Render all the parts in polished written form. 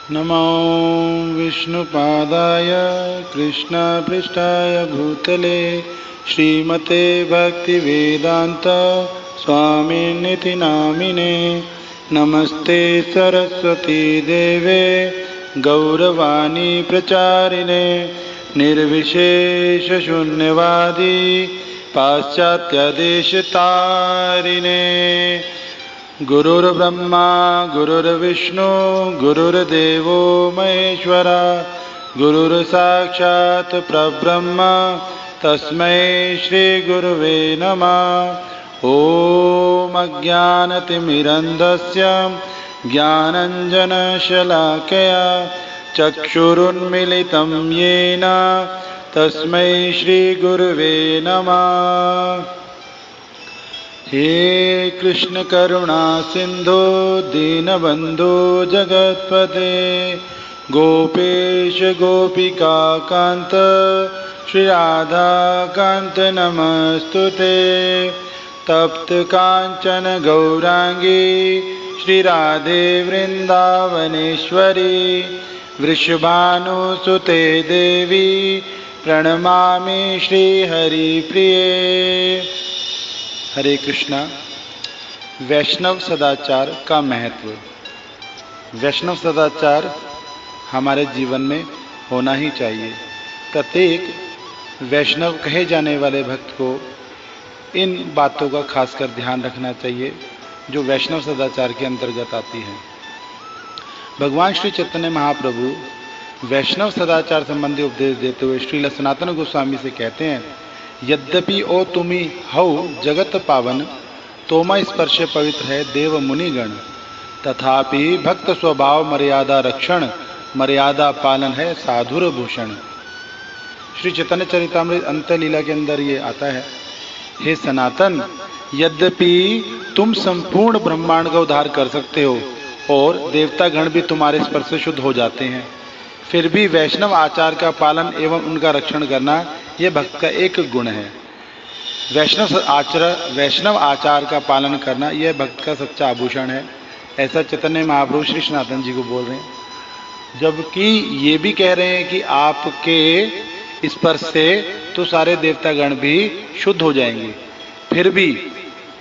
नमो विष्णुपादाय कृष्णपृष्ठाय भूतले श्रीमते भक्तिवेदांत स्वामिनिति नामिने। नमस्ते सरस्वती देवे गौरवाणी प्रचारिणे निर्विशेष शून्यवादी पाश्चात्यदेशतारिणे। गुरुर्ब्रह्मा गुरुर्विष्णु गुरुर्देवो महेश्वरा गुरुर्साक्षात् परब्रह्म तस्मै श्री गुरुवे नमः। ओम अज्ञानतिमिरन्धस्य ज्ञानाञ्जनशलाकया चक्षुरुन्मीलितं येन तस्मै श्री गुरुवे नमः। हे कृष्ण करुणा सिंधु दीनबंधु जगत्पते गोपेश गोपिका कांत श्री राधा कांत नमस्तुते। तप्त कांचन गौरांगी श्री राधे वृंदावनेश्वरी वृषभानुसुते देवी प्रणमामि श्री हरिप्रिये। हरे कृष्णा। वैष्णव सदाचार का महत्व। वैष्णव सदाचार हमारे जीवन में होना ही चाहिए। प्रत्येक वैष्णव कहे जाने वाले भक्त को इन बातों का खासकर ध्यान रखना चाहिए जो वैष्णव सदाचार के अंतर्गत आती हैं। भगवान श्री चैतन्य महाप्रभु वैष्णव सदाचार संबंधी उपदेश देते हुए श्रील सनातन गोस्वामी से कहते हैं, यद्यपि ओ तुमी हौ जगत पावन तोमा स्पर्श पवित्र है देव मुनिगण, तथापि भक्त स्वभाव मर्यादा रक्षण मर्यादा पालन है साधुर भूषण। श्री चैतन्य चरितामृत अंत्य लीला के अंदर ये आता है, हे सनातन, यद्यपि तुम संपूर्ण ब्रह्मांड का उद्धार कर सकते हो और देवता गण भी तुम्हारे स्पर्श से शुद्ध हो जाते हैं, फिर भी वैष्णव आचार का पालन एवं उनका रक्षण करना यह भक्त का एक गुण है। वैष्णव आचार का पालन करना यह भक्त का सच्चा आभूषण है। ऐसा चैतन्य महाप्रभु श्री सनातन जी को बोल रहे हैं, जबकि ये भी कह रहे हैं कि आपके स्पर्श से तो सारे देवतागण भी शुद्ध हो जाएंगे, फिर भी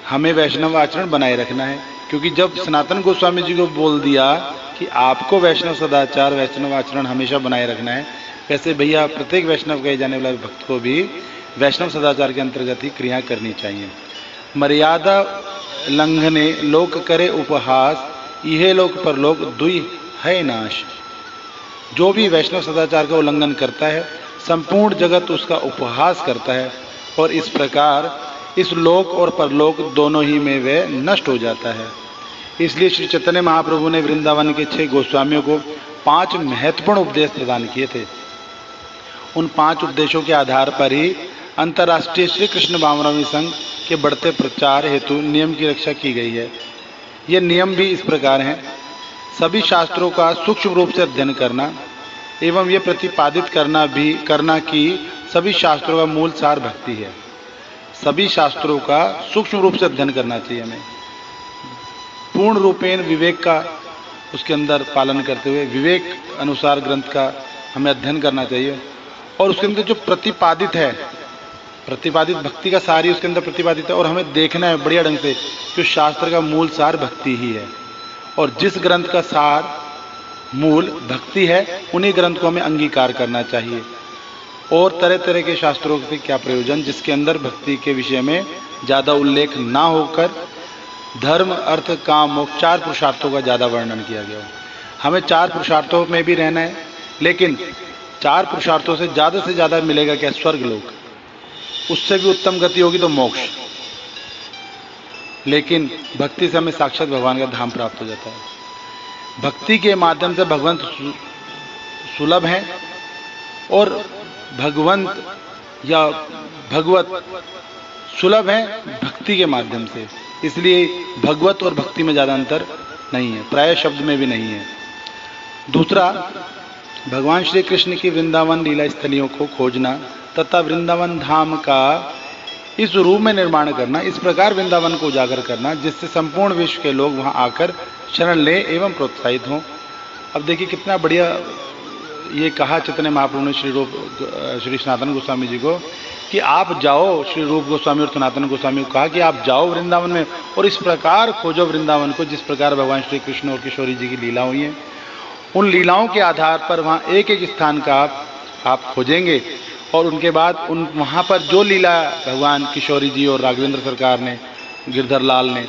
हमें वैष्णव आचरण बनाए रखना है। क्योंकि जब सनातन गोस्वामी जी को बोल दिया कि आपको वैष्णव सदाचार वैष्णव आचरण हमेशा बनाए रखना है, वैसे भैया प्रत्येक वैष्णव कहे जाने वाले भक्त को भी वैष्णव सदाचार के अंतर्गत ही क्रिया करनी चाहिए। मर्यादा लंघने लोक करे उपहास, यह लोक परलोक दुई है नाश। जो भी वैष्णव सदाचार का उल्लंघन करता है संपूर्ण जगत उसका उपहास करता है और इस प्रकार इस लोक और परलोक दोनों ही में वह नष्ट हो जाता है। इसलिए श्री चैतन्य महाप्रभु ने वृंदावन के 6 गोस्वामियों को 5 महत्वपूर्ण उपदेश प्रदान किए थे। उन 5 उपदेशों के आधार पर ही अंतर्राष्ट्रीय श्री कृष्ण भावनावी संघ के बढ़ते प्रचार हेतु नियम की रक्षा की गई है। ये नियम भी इस प्रकार हैं, सभी शास्त्रों का सूक्ष्म रूप से अध्ययन करना एवं ये प्रतिपादित करना कि सभी शास्त्रों का मूल सार भक्ति है। सभी शास्त्रों का सूक्ष्म रूप से अध्ययन करना चाहिए हमें, पूर्ण रूपेण विवेक का उसके अंदर पालन करते हुए विवेक अनुसार ग्रंथ का हमें अध्ययन करना चाहिए। और उसके अंदर जो प्रतिपादित भक्ति का सार ही उसके अंदर प्रतिपादित है और हमें देखना है बढ़िया ढंग से कि शास्त्र का मूल सार भक्ति ही है और जिस ग्रंथ का सार मूल भक्ति है उन्हीं ग्रंथ को हमें अंगीकार करना चाहिए। और तरह तरह के शास्त्रों से क्या प्रयोजन जिसके अंदर भक्ति के विषय में ज़्यादा उल्लेख ना होकर धर्म अर्थ काम मोक्ष 4 पुरुषार्थों का ज़्यादा वर्णन किया गया हो। हमें 4 पुरुषार्थों में भी रहना है, लेकिन 4 पुरुषार्थों से ज़्यादा मिलेगा क्या? स्वर्ग लोक, उससे भी उत्तम गति होगी तो मोक्ष। लेकिन भक्ति से हमें साक्षात भगवान का धाम प्राप्त हो जाता है। भक्ति के माध्यम से भगवंत सुलभ हैं और भगवंत या भगवत सुलभ है भक्ति के माध्यम से। इसलिए भगवत और भक्ति में ज़्यादा अंतर नहीं है, प्राय शब्द में भी नहीं है। दूसरा, भगवान श्री कृष्ण की वृंदावन लीला स्थलियों को खोजना तथा वृंदावन धाम का इस रूप में निर्माण करना, इस प्रकार वृंदावन को उजागर करना जिससे संपूर्ण विश्व के लोग वहां आकर शरण लें एवं प्रोत्साहित हों। अब देखिए कितना बढ़िया ये कहा चैतन्य महाप्रभु ने श्री सनातन गोस्वामी जी को कि आप जाओ, श्री रूप गोस्वामी और सनातन गोस्वामी को कहा कि आप जाओ वृंदावन में और इस प्रकार खोजो वृंदावन को जिस प्रकार भगवान श्री कृष्ण और किशोरी जी की लीला हुई है। उन लीलाओं के आधार पर वहाँ एक एक स्थान का आप खोजेंगे और उनके बाद उन वहाँ पर जो लीला भगवान किशोरी जी और राघवेंद्र सरकार ने, गिरधर लाल ने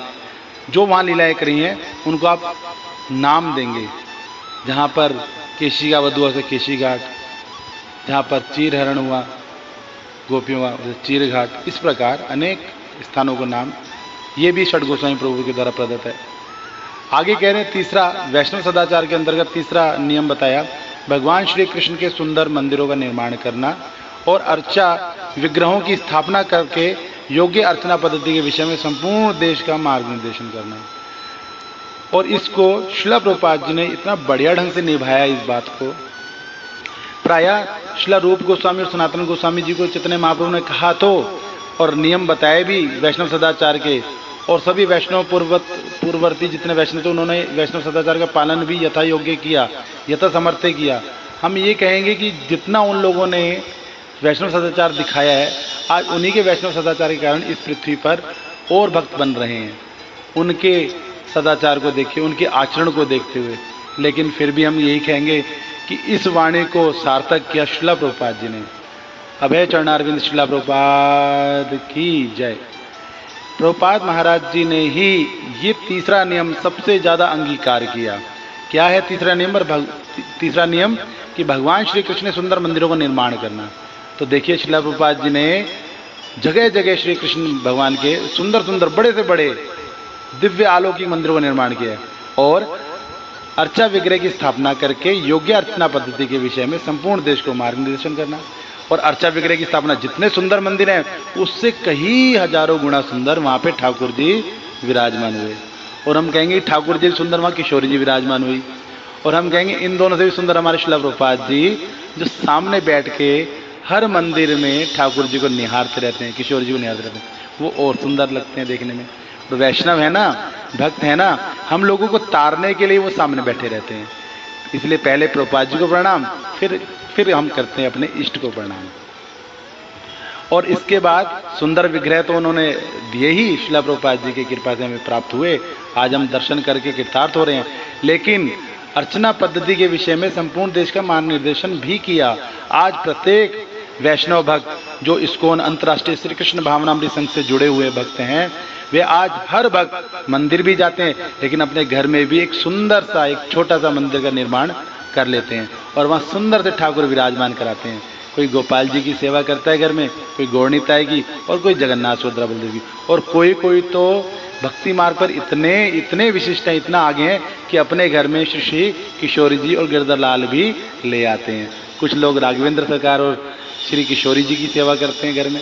जो वहाँ लीलाएँ करी हैं उनको आप नाम देंगे। जहाँ पर केशी का वधु हुआ से केशी घाट, जहाँ पर चीर हरण हुआ गोपियों का चीर घाट, इस प्रकार अनेक स्थानों को नाम, ये भी षट गोस्वामी प्रभु के द्वारा प्रदत्त है। आगे कह रहे हैं तीसरा वैष्णव सदाचार के अंतर्गत तीसरा नियम बताया, भगवान श्री कृष्ण के सुंदर मंदिरों का निर्माण करना और अर्चा विग्रहों की स्थापना करके योग्य अर्चना पद्धति के विषय में संपूर्ण देश का मार्गनिर्देशन करना। और इसको श्रील प्रभुपाद जी ने इतना बढ़िया ढंग से निभाया इस बात को। प्रायः श्रील रूप गोस्वामी और सनातन गोस्वामी जी को चैतन्य महाप्रभु ने कहा तो और नियम बताए भी वैष्णव सदाचार के, और सभी वैष्णव पूर्ववर्ती जितने वैष्णव थे उन्होंने वैष्णव सदाचार का पालन भी यथा योग्य किया, यथा समर्थ किया। हम ये कहेंगे कि जितना उन लोगों ने वैष्णव सदाचार दिखाया है, आज उन्हीं के वैष्णव सदाचार के कारण इस पृथ्वी पर और भक्त बन रहे हैं, उनके सदाचार को देखिए, उनके आचरण को देखते हुए। लेकिन फिर भी हम यही कहेंगे कि इस वाणी को सार्थक किया श्रील प्रभुपाद जी ने। अभय चरणारविंद श्रील प्रभुपाद की जय। प्रभुपाद महाराज जी ने ही ये तीसरा नियम सबसे ज़्यादा अंगीकार किया। क्या है तीसरा नियम? तीसरा नियम कि भगवान श्री कृष्ण ने सुंदर मंदिरों का निर्माण करना। तो देखिए श्रील प्रभुपाद जी ने जगह जगह श्री कृष्ण भगवान के सुंदर सुंदर बड़े से बड़े दिव्य अलौकिक मंदिरों का निर्माण किया है और अर्चा विग्रह की स्थापना करके योग्य अर्चना पद्धति के विषय में संपूर्ण देश को मार्गनिर्देशन करना। और अर्चा विग्रह की स्थापना, जितने सुंदर मंदिर हैं उससे कई हजारों गुना सुंदर वहाँ पे ठाकुर जी विराजमान हुए। और हम कहेंगे ठाकुर जी सुंदर वहाँ किशोरी जी विराजमान हुई। और हम कहेंगे इन दोनों से भी सुंदर हमारे श्रील प्रभुपाद जी जो सामने बैठ के हर मंदिर में ठाकुर जी को निहारते रहते हैं, किशोरी जी को निहारते रहते हैं, वो और सुंदर लगते हैं देखने में। तो वैष्णव है ना, भक्त है ना, हम लोगों को तारने के लिए वो सामने बैठे रहते हैं। इसलिए पहले प्रभुपाद जी को प्रणाम, फिर हम करते हैं अपने इष्ट को प्रणाम। और इसके बाद सुंदर विग्रह तो उन्होंने दिए ही, श्रील प्रभुपाद जी की कृपा से हमें प्राप्त हुए। आज हम दर्शन करके कृतार्थ हो रहे हैं। लेकिन अर्चना पद्धति के विषय में संपूर्ण देश का मार्गनिर्देशन भी किया। आज प्रत्येक वैष्णव भक्त जो इस्कॉन अंतर्राष्ट्रीय श्री कृष्ण भावनामृत संघ से जुड़े हुए भक्त हैं, वे आज हर भक्त मंदिर भी जाते हैं, लेकिन अपने घर में भी एक सुंदर सा एक छोटा सा मंदिर का निर्माण कर लेते हैं और वहाँ सुंदर से ठाकुर विराजमान कराते हैं। कोई गोपाल जी की सेवा करता है घर में, कोई गौरनीताई की, और कोई जगन्नाथ सुभद्रा बलदेव की, और कोई कोई तो भक्ति मार्ग पर इतने विशिष्ट हैं, इतना आगे हैं कि अपने घर में श्री किशोरी जी और गिरधर लाल भी ले आते हैं। कुछ लोग राघवेंद्र सरकार और श्री किशोरी जी की सेवा करते हैं घर में।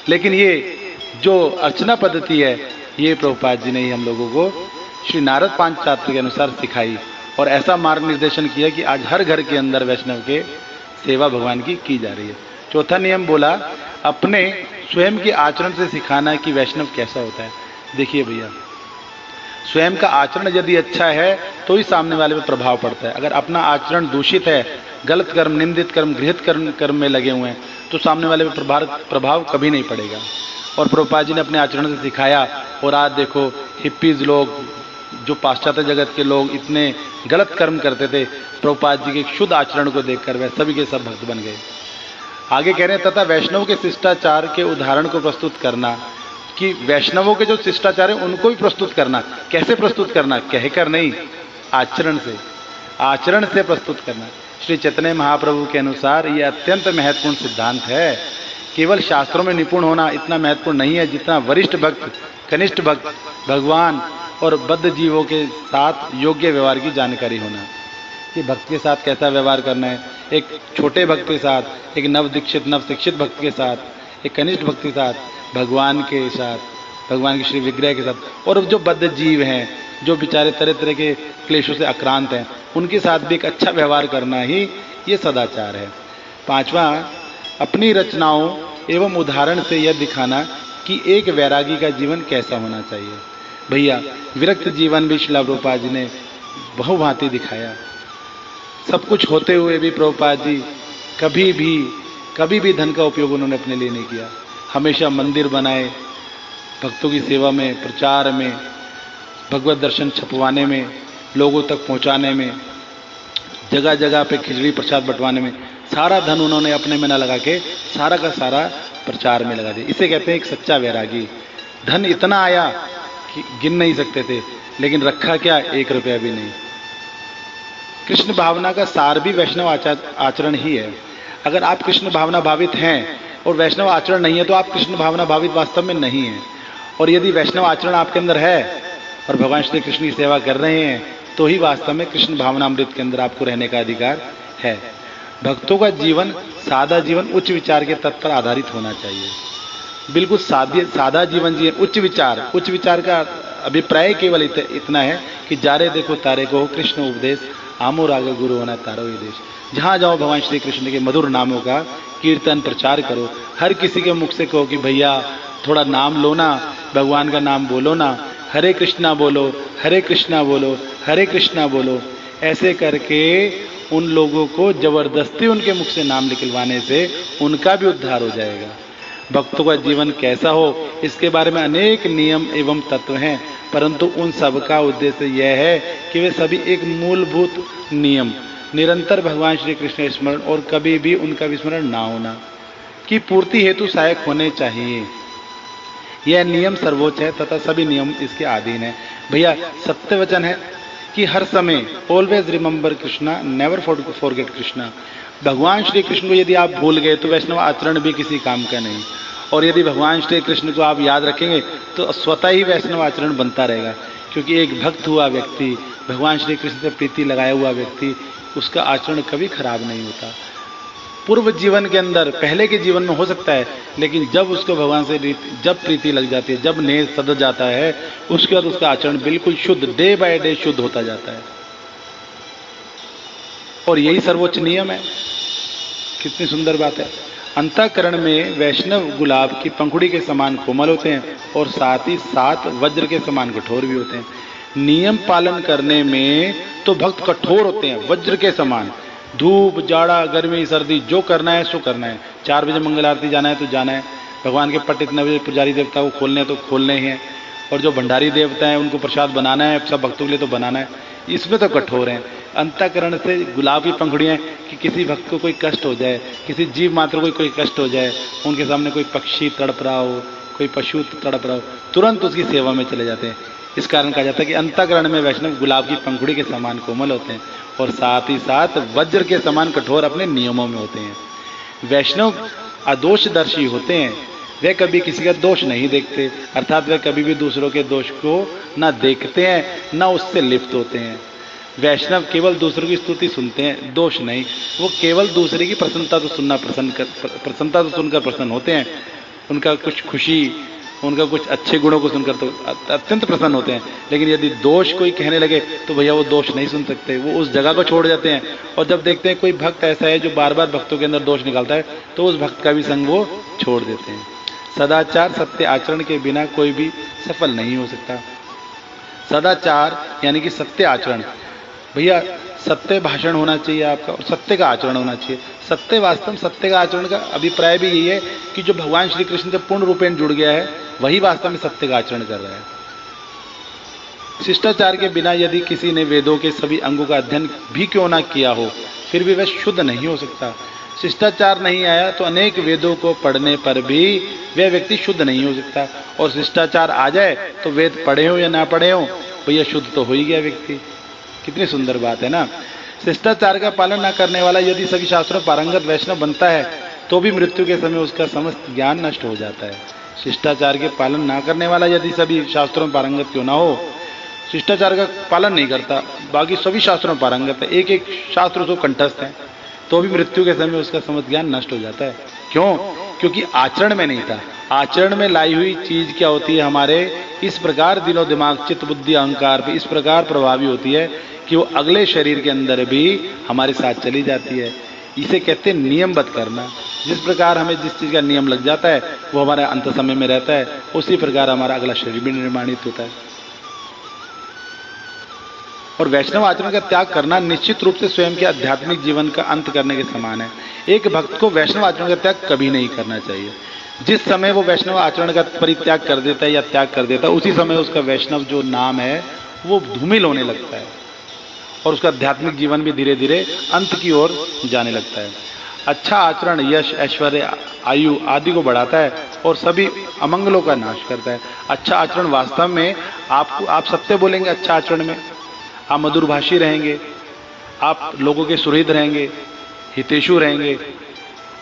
लेकिन ये जो अर्चना पद्धति है, ये प्रभुपाद जी ने ही हम लोगों को श्री नारद पांचरात्र के अनुसार सिखाई और ऐसा मार्ग निर्देशन किया कि आज हर घर के अंदर वैष्णव के सेवा भगवान की जा रही है। चौथा नियम बोला, अपने स्वयं के आचरण से सिखाना कि वैष्णव कैसा होता है। देखिए भैया, स्वयं का आचरण यदि अच्छा है तो ही सामने वाले पर प्रभाव पड़ता है। अगर अपना आचरण दूषित है, गलत कर्म, निंदित कर्म, गृहित कर्म में लगे हुए हैं, तो सामने वाले पर प्रभाव कभी नहीं पड़ेगा। और प्रभुपाद जी ने अपने आचरण से सिखाया। और आज देखो हिप्पीज लोग, जो पाश्चात्य जगत के लोग इतने गलत कर्म करते थे, प्रभुपाद जी के शुद्ध आचरण को देखकर वह सभी के सब भक्त बन गए। आगे कह रहे हैं, तथा वैष्णव के शिष्टाचार के उदाहरण को प्रस्तुत करना, कि वैष्णवों के जो शिष्टाचार है उनको भी प्रस्तुत करना। कैसे प्रस्तुत करना? कहकर नहीं, आचरण से प्रस्तुत करना। श्री चैतन्य महाप्रभु के अनुसार ये अत्यंत महत्वपूर्ण सिद्धांत है। केवल शास्त्रों में निपुण होना इतना महत्वपूर्ण नहीं है जितना वरिष्ठ भक्त, कनिष्ठ भक्त, भगवान और बद्ध जीवों के साथ योग्य व्यवहार की जानकारी होना। कि भक्त के साथ कैसा व्यवहार करना है, एक छोटे भक्त के साथ, एक नवशिक्षित भक्त के साथ, एक कनिष्ठ भक्त के साथ, भगवान के साथ, भगवान के श्री विग्रह के साथ, और जो बद्ध जीव हैं, जो बेचारे तरह तरह के क्लेशों से आक्रांत हैं, उनके साथ भी एक अच्छा व्यवहार करना ही ये सदाचार है। पांचवा, अपनी रचनाओं एवं उदाहरण से यह दिखाना कि एक वैरागी का जीवन कैसा होना चाहिए। भैया, विरक्त जीवन भी श्रील प्रभुपाद जी ने बहुभांति दिखाया। सब कुछ होते हुए भी प्रभुपाद जी कभी भी धन का उपयोग उन्होंने अपने लिए नहीं किया। हमेशा मंदिर बनाए, भक्तों की सेवा में, प्रचार में, भगवत दर्शन छपवाने में, लोगों तक पहुंचाने में, जगह जगह पे खिचड़ी प्रसाद बंटवाने में, सारा धन उन्होंने अपने में न लगा के सारा का सारा प्रचार में लगा दिया। इसे कहते हैं एक सच्चा वैरागी। धन इतना आया कि गिन नहीं सकते थे, लेकिन रखा क्या, 1 रुपया भी नहीं। कृष्ण भावना का सार भी वैष्णव आचरण ही है। अगर आप कृष्ण भावना भावित हैं और वैष्णव आचरण नहीं है तो आप कृष्ण भावना भावित वास्तव में नहीं हैं। और यदि वैष्णव आचरण आपके अंदर है और भगवान श्री कृष्ण की सेवा कर रहे हैं तो ही वास्तव में कृष्ण भावनामृत के अंदर आपको रहने का अधिकार है। भक्तों का जीवन, सादा जीवन उच्च विचार के तत्व पर आधारित होना चाहिए। बिल्कुल सादा जीवन जिए, उच्च विचार का अभिप्राय केवल इतना है कि जारे देखो तारे को कृष्ण उपदेश, आमो राग गुरु होना तारो ये देश। जहाँ जाओ भगवान श्री कृष्ण के मधुर नामों का कीर्तन प्रचार करो। हर किसी के मुख से कहो कि भैया थोड़ा नाम लो ना, भगवान का नाम बोलो ना, हरे कृष्णा बोलो, हरे कृष्णा बोलो, हरे कृष्णा बोलो। ऐसे करके उन लोगों को जबरदस्ती उनके मुख से नाम निकलवाने से उनका भी उद्धार हो जाएगा। भक्तों का जीवन कैसा हो इसके बारे में अनेक नियम एवं तत्व हैं, परंतु उन सब का उद्देश्य यह है कि वे सभी एक मूलभूत नियम, निरंतर भगवान श्री कृष्ण स्मरण और कभी भी उनका विस्मरण ना होना की पूर्ति हेतु सहायक होने चाहिए। यह नियम सर्वोच्च है तथा सभी नियम इसके अधीन है। भैया सत्य वचन है कि हर समय always remember Krishna, never forget Krishna. भगवान श्री कृष्ण को यदि आप भूल गए तो वैष्णव आचरण भी किसी काम का नहीं। और यदि भगवान श्री कृष्ण को आप याद रखेंगे तो स्वतः ही वैष्णव आचरण बनता रहेगा। क्योंकि एक भक्त हुआ व्यक्ति, भगवान श्री कृष्ण से प्रीति लगाया हुआ व्यक्ति, उसका आचरण कभी खराब नहीं होता। पूर्व जीवन के अंदर, पहले के जीवन में हो सकता है, लेकिन जब उसको भगवान से जब प्रीति लग जाती है, जब नेह सद जाता है, उसके बाद उसका आचरण बिल्कुल शुद्ध, डे बाय डे शुद्ध होता जाता है। और यही सर्वोच्च नियम है। कितनी सुंदर बात है। अंतःकरण में वैष्णव गुलाब की पंखुड़ी के समान कोमल होते हैं और साथ ही साथ वज्र के समान कठोर भी होते हैं। नियम पालन करने में तो भक्त कठोर होते हैं, वज्र के समान। धूप, जाड़ा, गर्मी, सर्दी, जो करना है सो करना है। 4 बजे मंगल आरती जाना है तो जाना है। भगवान के पट इतने बजे पुजारी देवता को खोलने हैं तो खोलने हैं। और जो भंडारी देवता हैं उनको प्रसाद बनाना है सब भक्तों के लिए तो बनाना है। इसमें तो कठोर हैं। अंतःकरण से गुलाब की पंखुड़ियाँ कि किसी भक्त को कोई कष्ट हो जाए, किसी जीव मात्र को कोई कष्ट हो जाए, उनके सामने कोई पक्षी तड़प रहा हो, कोई पशु तड़प रहा हो, तुरंत उसकी सेवा में चले जाते हैं। इस कारण कहा जाता है कि अंतःकरण में वैष्णव गुलाब की पंखुड़ी के समान कोमल होते हैं और साथ ही साथ वज्र के समान कठोर अपने नियमों में होते हैं। वैष्णव अदोषदर्शी होते हैं। वे कभी किसी का दोष नहीं देखते, अर्थात वे कभी भी दूसरों के दोष को ना देखते हैं ना उससे लिप्त होते हैं। वैष्णव केवल दूसरों की स्तुति सुनते हैं, दोष नहीं। वो केवल दूसरे की प्रसन्नता तो सुनकर प्रसन्न होते हैं। उनका कुछ खुशी, उनका कुछ अच्छे गुणों को सुनकर तो अत्यंत प्रसन्न होते हैं। लेकिन यदि दोष कोई कहने लगे तो भैया वो दोष नहीं सुन सकते, वो उस जगह को छोड़ जाते हैं। और जब देखते हैं कोई भक्त ऐसा है जो बार बार भक्तों के अंदर दोष निकालता है तो उस भक्त का भी संग वो छोड़ देते हैं। सदाचार, सत्य आचरण के बिना कोई भी सफल नहीं हो सकता। सदाचार यानी कि सत्य आचरण। भैया सत्य भाषण होना चाहिए आपका और सत्य का आचरण होना चाहिए। सत्य, वास्तव सत्य का आचरण का अभिप्राय भी यही है कि जो भगवान श्री कृष्ण से पूर्ण रूपेण जुड़ गया है वही वास्तव में सत्य का आचरण कर रहा है। शिष्टाचार के बिना यदि किसी ने वेदों के सभी अंगों का अध्ययन भी क्यों ना किया हो फिर भी वह शुद्ध नहीं हो सकता। शिष्टाचार नहीं आया तो अनेक वेदों को पढ़ने पर भी वह व्यक्ति शुद्ध नहीं हो सकता। और शिष्टाचार आ जाए तो वेद पढ़े हो या ना पढ़े हो भैया शुद्ध तो हो ही गया व्यक्ति। कितनी सुंदर बात है ना। शिष्टाचार का पालन न करने वाला यदि सभी शास्त्रों पारंगत वैष्णव बनता है तो भी मृत्यु के समय उसका समस्त ज्ञान नष्ट हो जाता है। शिष्टाचार के पालन ना करने वाला यदि सभी शास्त्रों में पारंगत क्यों ना हो, शिष्टाचार का पालन नहीं करता, बाकी सभी शास्त्रों में पारंगत है, एक एक शास्त्र तो कंठस्थ है, तो भी मृत्यु के समय उसका समस्त ज्ञान नष्ट हो जाता है। क्यों? क्योंकि आचरण में नहीं था। आचरण में लाई हुई चीज क्या होती है, हमारे इस प्रकार दिलो दिमाग चित्त बुद्धि अहंकार पे इस प्रकार प्रभावी होती है कि वो अगले शरीर के अंदर भी हमारे साथ चली जाती है। इसे कहते हैं नियमबद्ध करना। जिस प्रकार हमें जिस चीज़ का नियम लग जाता है वो हमारे अंत समय में रहता है, उसी प्रकार हमारा अगला शरीर भी निर्माणित होता है। और वैष्णव आचरण का त्याग करना निश्चित रूप से स्वयं के आध्यात्मिक जीवन का अंत करने के समान है। एक भक्त को वैष्णव आचरण का त्याग कभी नहीं करना चाहिए। जिस समय वो वैष्णव आचरण का परित्याग कर देता है या त्याग कर देता है, उसी समय उसका वैष्णव जो नाम है वो धूमिल होने लगता है और उसका आध्यात्मिक जीवन भी धीरे धीरे अंत की ओर जाने लगता है। अच्छा आचरण यश, ऐश्वर्य, आयु आदि को बढ़ाता है और सभी अमंगलों का नाश करता है। अच्छा आचरण वास्तव में आप सत्य बोलेंगे, अच्छा आचरण में आप मधुरभाषी रहेंगे, आप लोगों के सुहृद रहेंगे, हितेशु रहेंगे,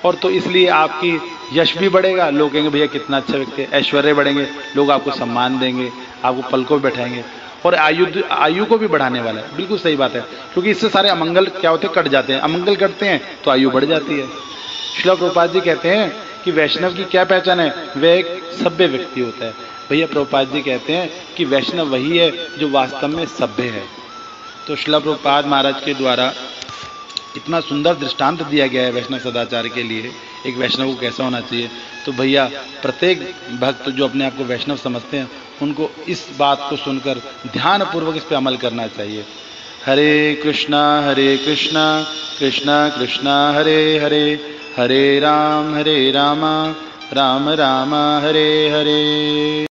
और तो इसलिए आपकी यश भी बढ़ेगा, लोग कहेंगे भैया कितना अच्छा व्यक्ति है। ऐश्वर्य बढ़ेंगे, लोग आपको सम्मान देंगे, आपको पलकों पे बैठाएंगे। और आयु को भी बढ़ाने वाला है। बिल्कुल सही बात है, क्योंकि इससे सारे अमंगल क्या होते हैं, कट जाते हैं। अमंगल कटते हैं तो आयु बढ़ जाती है। श्रील प्रभुपाद जी कहते हैं कि वैष्णव की क्या पहचान है, वह एक सभ्य व्यक्ति होता है। भैया प्रभुपाद जी कहते हैं कि वैष्णव वही है जो वास्तव में सभ्य है। तो श्रील प्रभुपाद महाराज के द्वारा इतना सुंदर दृष्टांत दिया गया है वैष्णव सदाचार के लिए, एक वैष्णव को कैसा होना चाहिए। तो भैया प्रत्येक भक्त जो अपने आप को वैष्णव समझते हैं, उनको इस बात को सुनकर ध्यानपूर्वक इस पर अमल करना चाहिए। हरे कृष्णा कृष्णा कृष्णा हरे हरे, हरे राम राम राम हरे हरे।